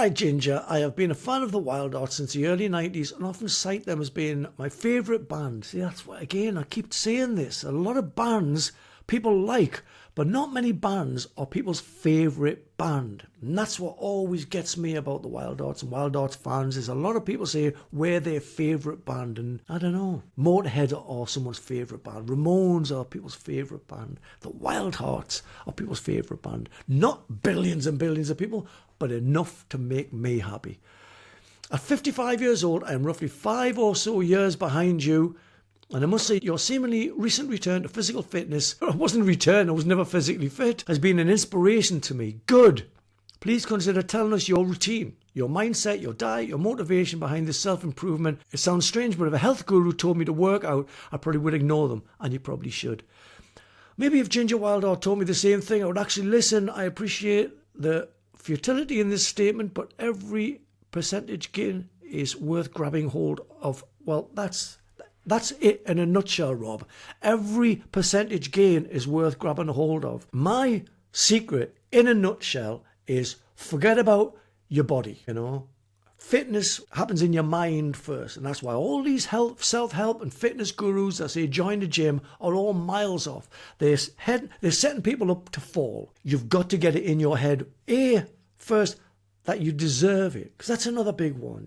Hi Ginger, I have been a fan of the Wild Arts since the early 90s and often cite them as being my favourite band. See, that's what, again, I keep saying this. A lot of bands people like, but not many bands are people's favourite band. And that's what always gets me about the Wild Arts and Wild Arts fans is a lot of people say we're their favourite band. And I don't know, Motorhead are someone's favourite band. Ramones are people's favourite band. The Wild Arts are people's favourite band. Not billions and billions of people, but enough to make me happy. At 55 years old, I am roughly 5 or so years behind you, and I must say your seemingly recent return to physical fitness, I wasn't returned, I was never physically fit, has been an inspiration to me. Good. Please consider telling us your routine, your mindset, your diet, your motivation behind this self-improvement. It sounds strange, but if a health guru told me to work out, I probably would ignore them, and you probably should. Maybe if Ginger Wildheart told me the same thing, I would actually listen. I appreciate the futility in this statement, but every percentage gain is worth grabbing hold of. Well, that's it in a nutshell, Rob. Every percentage gain is worth grabbing a hold of. My secret in a nutshell is forget about your body, Fitness happens in your mind first, and that's why all these self-help and fitness gurus that say join the gym are all miles off. They're setting people up to fall. You've got to get it in your head, first, that you deserve it, because that's another big one.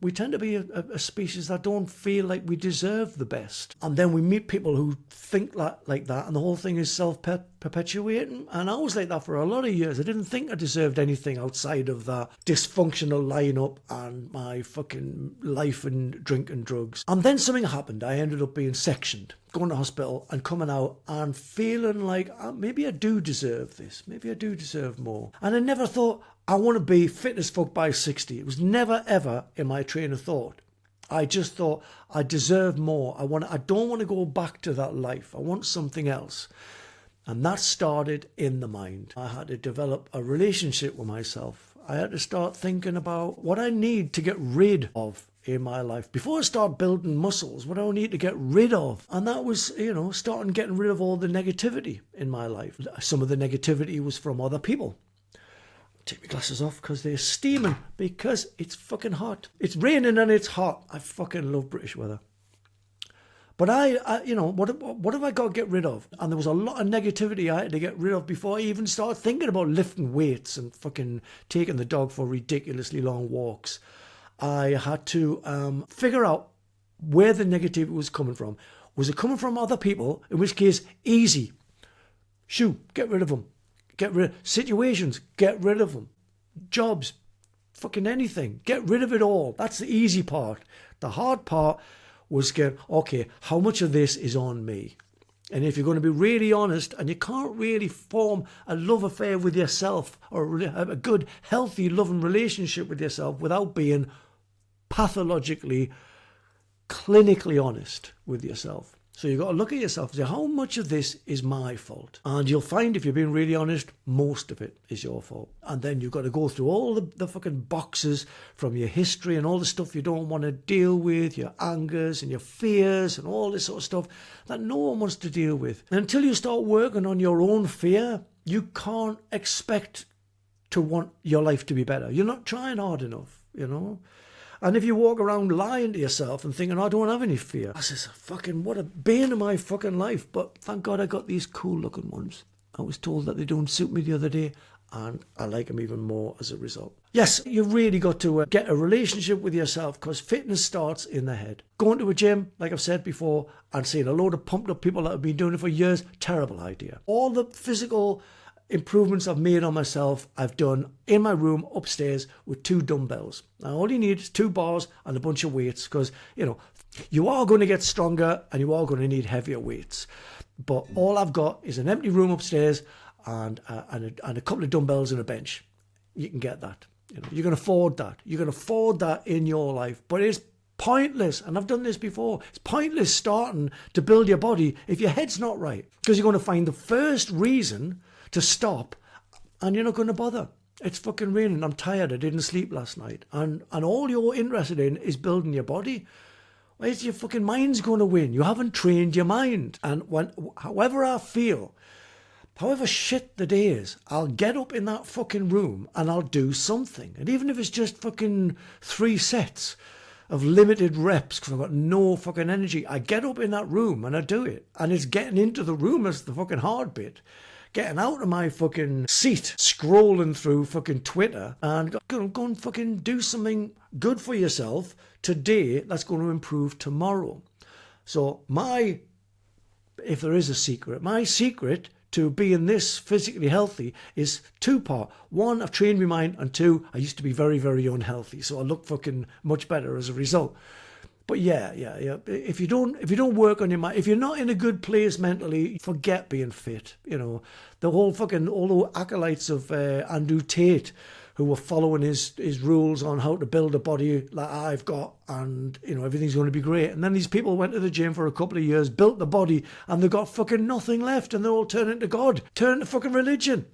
We tend to be a species that don't feel like we deserve the best, and then we meet people who think like that, and the whole thing is self-perpetuating. And I was like that for a lot of years. I didn't think I deserved anything outside of that dysfunctional lineup and my fucking life and drink and drugs. And then something happened. I ended up being sectioned, going to hospital and coming out and feeling like maybe I do deserve this. Maybe I do deserve more. And I never thought I want to be fit as fuck by 60. It was never ever in my train of thought. I just thought I deserve more. I don't want to go back to that life. I want something else. And that started in the mind. I had to develop a relationship with myself. I had to start thinking about what I need to get rid of in my life. Before I start building muscles, what do I need to get rid of? And that was, starting getting rid of all the negativity in my life. Some of the negativity was from other people. Take my glasses off because they're steaming, because it's fucking hot. It's raining and it's hot. I fucking love British weather. But what have I got to get rid of? And there was a lot of negativity I had to get rid of before I even started thinking about lifting weights and fucking taking the dog for ridiculously long walks. I had to figure out where the negativity was coming from. Was it coming from other people? In which case, easy. Shoo, get rid of them. Get rid of situations, get rid of them. Jobs, fucking anything. Get rid of it all. That's the easy part. The hard part was okay, how much of this is on me? And if you're going to be really honest, and you can't really form a love affair with yourself or a good, healthy, loving relationship with yourself without being pathologically, clinically honest with yourself. So you've got to look at yourself and say, how much of this is my fault? And you'll find, if you're being really honest, most of it is your fault. And then you've got to go through all the fucking boxes from your history and all the stuff you don't want to deal with, your angers and your fears and all this sort of stuff that no one wants to deal with. And until you start working on your own fear, you can't expect to want your life to be better. You're not trying hard enough, And if you walk around lying to yourself and thinking, I don't have any fear, this is what a bane of my fucking life. But thank God I got these cool looking ones. I was told that they don't suit me the other day, and I like them even more as a result. Yes, you've really got to get a relationship with yourself, because fitness starts in the head. Going to a gym, like I've said before, and seeing a load of pumped up people that have been doing it for years, terrible idea. All the physical improvements I've made on myself, I've done in my room upstairs with 2 dumbbells. Now, all you need is 2 bars and a bunch of weights, because, you are going to get stronger and you are going to need heavier weights. But all I've got is an empty room upstairs and a couple of dumbbells and a bench. You can get that. You can afford that. You can afford that in your life. But it's pointless, and I've done this before, it's pointless starting to build your body if your head's not right, because you're going to find the first reason to stop and you're not going to bother. It's fucking raining, I'm tired, I didn't sleep last night, and all you're interested in is building your body. Where's your fucking mind's going to win? You haven't trained your mind. And however I feel however shit the day is, I'll get up in that fucking room and I'll do something. And even if it's just fucking 3 sets of limited reps because I've got no fucking energy, I get up in that room and I do it. And it's getting into the room that's the fucking hard bit. Getting out of my fucking seat, scrolling through fucking Twitter and go and fucking do something good for yourself today that's going to improve tomorrow. So if there is a secret, my secret to being this physically healthy is 2-part. 1, I've trained my mind, and 2, I used to be very, very unhealthy, so I look fucking much better as a result. But yeah. If you don't work on your mind, if you're not in a good place mentally, forget being fit. You know, the whole fucking, all the acolytes of Andrew Tate, who were following his rules on how to build a body like I've got, and you know everything's going to be great. And then these people went to the gym for a couple of years, built the body, and they got fucking nothing left, and they're all turning to God, turning to fucking religion,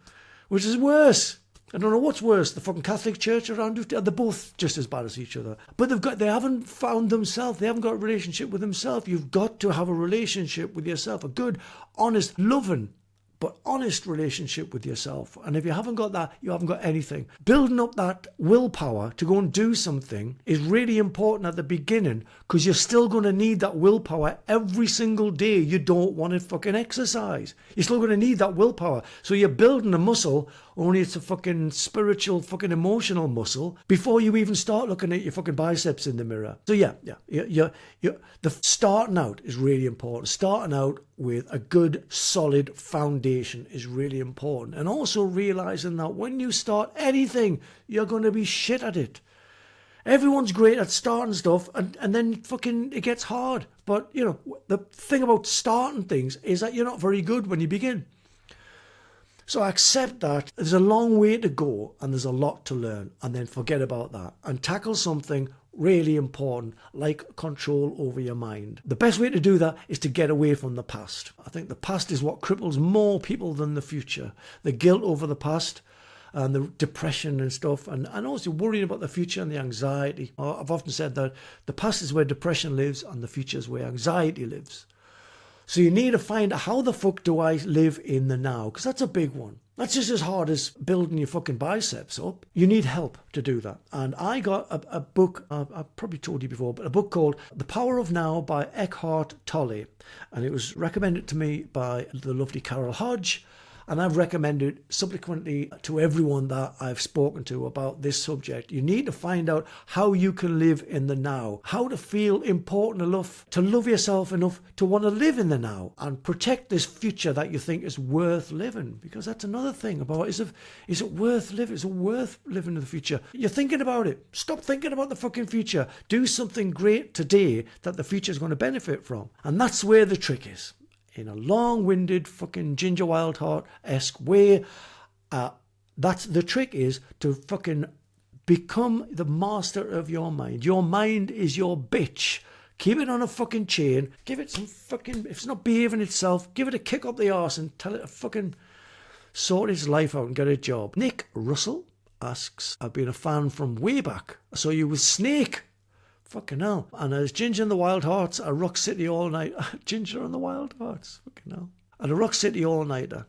which is worse. I don't know what's worse, the fucking Catholic Church or Andrew Tate. They're both just as bad as each other. But they haven't found themselves. They haven't got a relationship with themselves. You've got to have a relationship with yourself, a good, honest, loving, but honest relationship with yourself. And if you haven't got that, you haven't got anything. Building up that willpower to go and do something is really important at the beginning, because you're still going to need that willpower every single day you don't want to fucking exercise. You're still going to need that willpower. So you're building a muscle, only it's a fucking spiritual, fucking emotional muscle, before you even start looking at your fucking biceps in the mirror. So the starting out is really important. Starting out with a good, solid foundation is really important. And also realizing that when you start anything, you're going to be shit at it. Everyone's great at starting stuff, and then fucking it gets hard. But, you know, the thing about starting things is that you're not very good when you begin. So I accept that there's a long way to go and there's a lot to learn, and then forget about that and tackle something really important like control over your mind. The best way to do that is to get away from the past. I think the past is what cripples more people than the future. The guilt over the past and the depression and stuff, and also worrying about the future and the anxiety. I've often said that the past is where depression lives and the future is where anxiety lives. So you need to find out, how the fuck do I live in the now? Because that's a big one. That's just as hard as building your fucking biceps up. You need help to do that. And I got a book, I've probably told you before, but a book called The Power of Now by Eckhart Tolle. And it was recommended to me by the lovely Carol Hodge. And I've recommended subsequently to everyone that I've spoken to about this subject. You need to find out how you can live in the now, how to feel important enough to love yourself enough to want to live in the now and protect this future that you think is worth living. Because that's another thing about, is it worth living? Is it worth living in the future? You're thinking about it. Stop thinking about the fucking future. Do something great today that the future is going to benefit from. And that's where the trick is. In a long-winded fucking Ginger Wildheart-esque way, that's the trick, is to fucking become the master of your mind. Your mind is your bitch. Keep it on a fucking chain. Give it some fucking, if it's not behaving itself, give it a kick up the arse and tell it to fucking sort its life out and get a job. Nick Russell asks, I've been a fan from way back. I saw you with Snake. Fucking hell. And as Ginger and the Wild Hearts, a Rock City All Night. Ginger and the Wild Hearts. Fucking hell. And a Rock City All Nighter.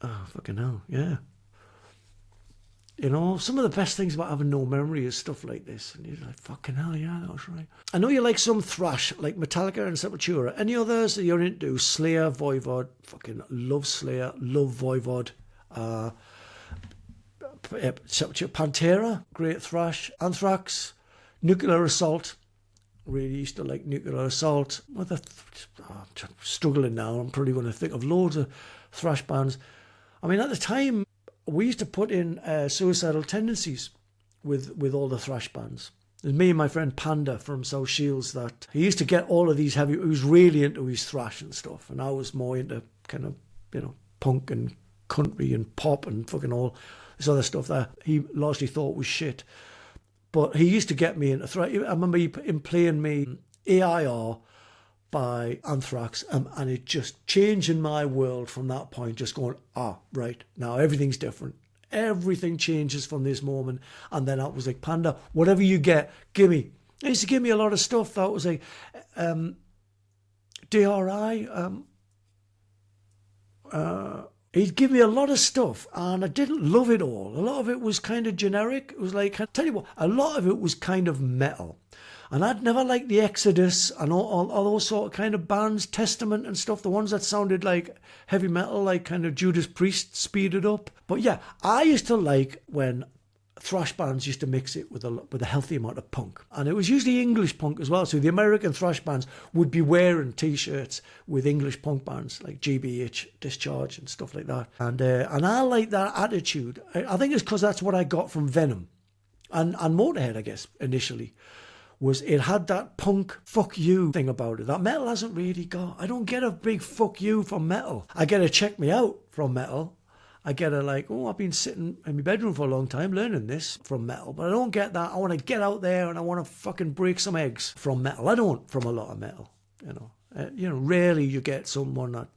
Oh, fucking hell. Yeah. You know, some of the best things about having no memory is stuff like this. And you're like, fucking hell, yeah, that was right. I know you like some thrash, like Metallica and Sepultura. Any others that you're into? Slayer, Voivod. Fucking love Slayer. Love Voivod. Pantera. Great thrash. Anthrax. Nuclear Assault, really used to like Nuclear Assault. I'm struggling now. I'm probably going to think of loads of thrash bands. I mean, at the time, we used to put in Suicidal Tendencies with all the thrash bands. There's me and my friend Panda from South Shields that he used to get all of these heavy. He was really into his thrash and stuff, and I was more into kind of, you know, punk and country and pop and fucking all this other stuff that he largely thought was shit. But he used to get me into thrash. I remember him playing me AIR by Anthrax, and it just changing my world from that point, just going, right, now everything's different. Everything changes from this moment. And then I was like, Panda, whatever you get, give me. He used to give me a lot of stuff that was like DRI. He'd give me a lot of stuff, and I didn't love it all. A lot of it was kind of generic. It was like, I tell you what, a lot of it was kind of metal. And I'd never liked the Exodus and all those sort of kind of bands, Testament and stuff, the ones that sounded like heavy metal, like kind of Judas Priest speeded up. But yeah, I used to like when thrash bands used to mix it with a healthy amount of punk. And it was usually English punk as well. So the American thrash bands would be wearing T-shirts with English punk bands like GBH, Discharge and stuff like that. And I like that attitude. I think it's because that's what I got from Venom and Motorhead, I guess, initially. Was it had that punk fuck you thing about it that metal hasn't really got. I don't get a big fuck you from metal. I get a check me out from metal. I get a like, oh, I've been sitting in my bedroom for a long time learning this from metal. But I don't get that. I want to get out there and I want to fucking break some eggs from metal. I don't from a lot of metal, rarely you get someone that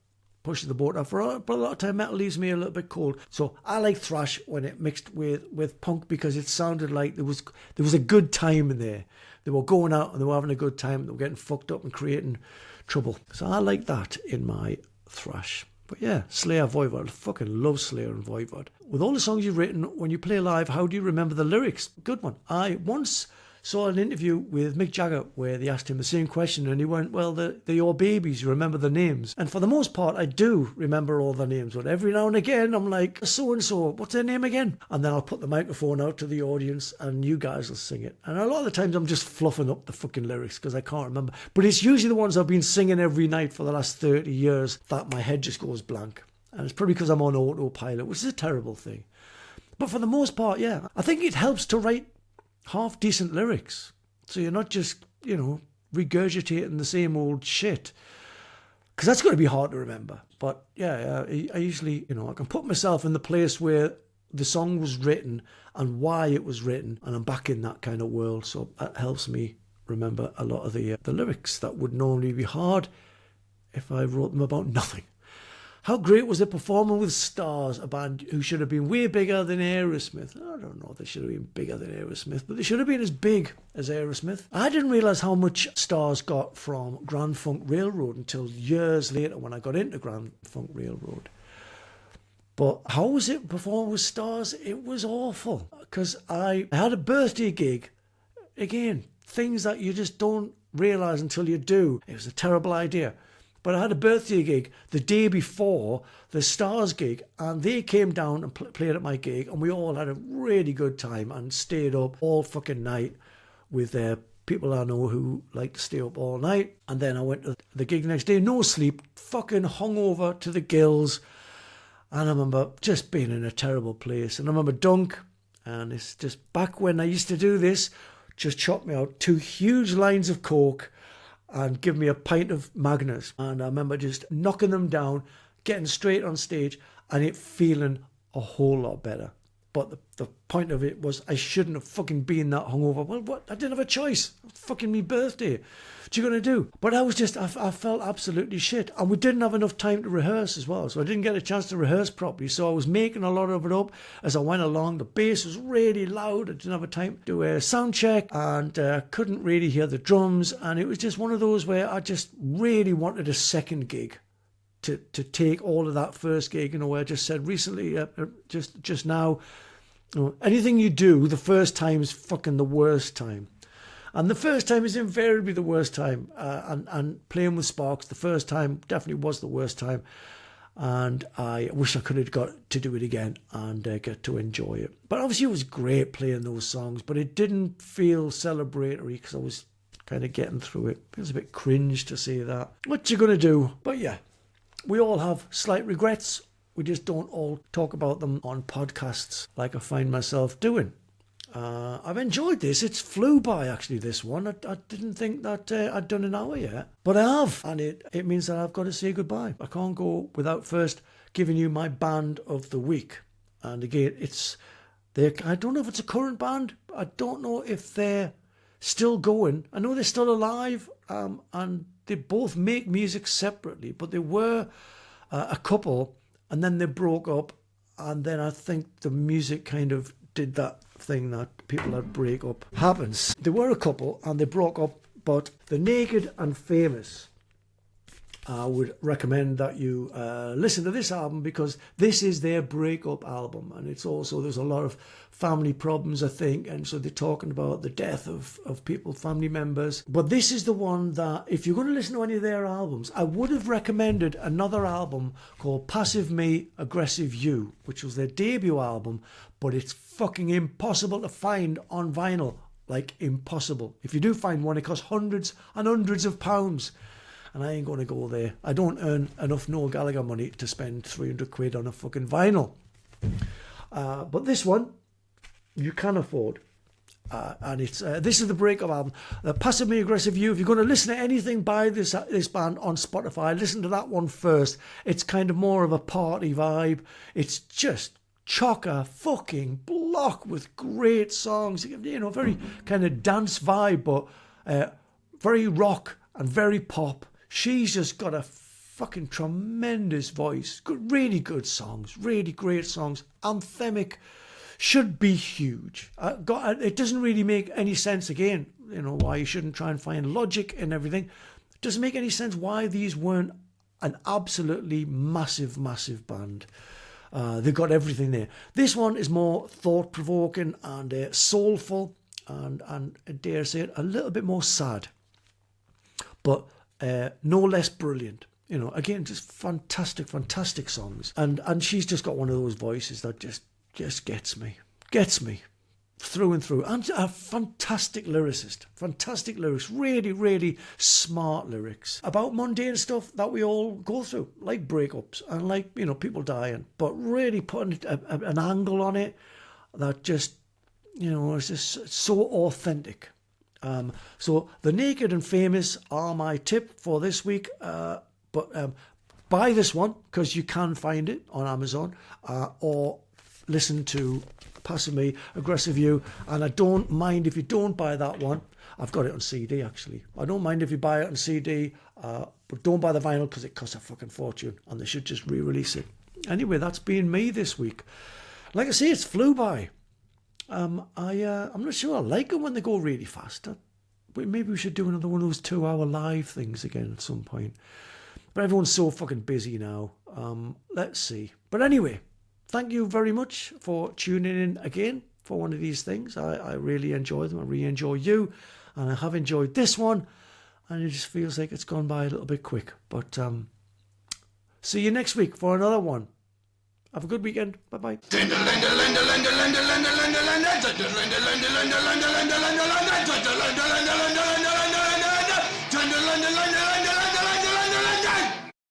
pushes the boat up. But a lot of time metal leaves me a little bit cold. So I like thrash when it mixed with punk because it sounded like there was a good time in there. They were going out and they were having a good time. They were getting fucked up and creating trouble. So I like that in my thrash. But yeah, Slayer, Voivod. I fucking love Slayer and Voivod. With all the songs you've written, when you play live, how do you remember the lyrics? Good one. I once saw an interview with Mick Jagger where they asked him the same question and he went, well, they're your babies, you remember the names. And for the most part, I do remember all the names, but every now and again, I'm like, so-and-so, what's their name again? And then I'll put the microphone out to the audience and you guys will sing it. And a lot of the times I'm just fluffing up the fucking lyrics because I can't remember. But it's usually the ones I've been singing every night for the last 30 years that my head just goes blank. And it's probably because I'm on autopilot, which is a terrible thing. But for the most part, yeah, I think it helps to write half decent lyrics, so you're not just regurgitating the same old shit, because that's going to be hard to remember. But yeah, I usually I can put myself in the place where the song was written and why it was written, and I'm back in that kind of world, so that helps me remember a lot of the lyrics that would normally be hard if I wrote them about nothing. How great was it performing with Stars, a band who should have been way bigger than Aerosmith? I don't know if they should have been bigger than Aerosmith, but they should have been as big as Aerosmith. I didn't realise how much Stars got from Grand Funk Railroad until years later when I got into Grand Funk Railroad. But how was it performing with Stars? It was awful, because I had a birthday gig. Again, things that you just don't realise until you do. It was a terrible idea. But I had a birthday gig the day before the Stars gig, and they came down and played at my gig, and we all had a really good time and stayed up all fucking night with people I know who like to stay up all night. And then I went to the gig next day, no sleep, fucking hungover to the gills. And I remember just being in a terrible place. And I remember Dunk, and it's just back when I used to do this, just chopped me out 2 huge lines of Coke and give me a pint of Magners. And I remember just knocking them down, getting straight on stage, and it feeling a whole lot better. But the point of it was I shouldn't have fucking been that hungover. Well, what? I didn't have a choice. It's fucking me birthday. What you going to do? But I felt absolutely shit. And we didn't have enough time to rehearse as well. So I didn't get a chance to rehearse properly. So I was making a lot of it up as I went along. The bass was really loud. I didn't have a time to do a sound check and couldn't really hear the drums. And it was just one of those where I just really wanted a second gig to take all of that first gig. Where I just said recently, just now, anything you do, the first time is fucking the worst time. And the first time is invariably the worst time. And playing with Sparks, the first time definitely was the worst time. And I wish I could have got to do it again and get to enjoy it. But obviously it was great playing those songs, but it didn't feel celebratory because I was kind of getting through it. It was a bit cringe to say that. What you going to do? But yeah, we all have slight regrets. We just don't all talk about them on podcasts like I find myself doing. I've enjoyed this. It's flew by, actually, this one. I didn't think that I'd done an hour yet. But I have. And it means that I've got to say goodbye. I can't go without first giving you my band of the week. And again, I don't know if it's a current band. I don't know if they're still going. I know they're still alive. And they both make music separately. But they were a couple. And then they broke up. And then I think the music kind of did that thing that people that break up happens. They were a couple and they broke up, but the Naked and Famous I would recommend that you listen to this album, because this is their breakup album, and it's also, there's a lot of family problems, I think, and so they're talking about the death of people, family members. But this is the one that, if you're going to listen to any of their albums, I would have recommended another album called Passive Me, Aggressive You, which was their debut album, but it's fucking impossible to find on vinyl. Like, impossible. If you do find one, it costs hundreds and hundreds of pounds. And I ain't going to go there. I don't earn enough Noel Gallagher money to spend 300 quid on a fucking vinyl. But this one, you can afford. And it's this is the breakup album. Passive Me, Aggressive You. If you're going to listen to anything by this band on Spotify, listen to that one first. It's kind of more of a party vibe. It's just chocker fucking block with great songs. You know, very kind of dance vibe, but very rock and very pop. She's just got a fucking tremendous voice. Good, really good songs. Really great songs. Anthemic. Should be huge. It doesn't really make any sense, again, you know, why you shouldn't try and find logic and everything. It doesn't make any sense why these weren't an absolutely massive, massive band. They've got everything there. This one is more thought-provoking and soulful and dare say it, a little bit more sad. But no less brilliant. You know, again, just fantastic, fantastic songs. And she's just got one of those voices that just gets me through and through. And a fantastic lyricist. Fantastic lyrics. Really, really smart lyrics about mundane stuff that we all go through, like breakups and like, you know, people dying, but really putting an angle on it that just, you know, is just so authentic. So The Naked and Famous are my tip for this week. But buy this one, because you can find it on Amazon, or listen to Passive Me, Aggressive You. And I don't mind if you don't buy that one. I've got it on CD, actually. I don't mind if you buy it on CD, but don't buy the vinyl, because it costs a fucking fortune, and they should just re-release it. Anyway, that's been me this week. Like I say, it's flew by. I'm not sure I like them when they go really fast. Maybe we should do another one of those 2-hour live things again at some point. But everyone's so fucking busy now. Let's see. But anyway, thank you very much for tuning in again for one of these things. I really enjoy them. I really enjoy you. And I have enjoyed this one. And it just feels like it's gone by a little bit quick. But see you next week for another one. Have a good weekend. Bye-bye.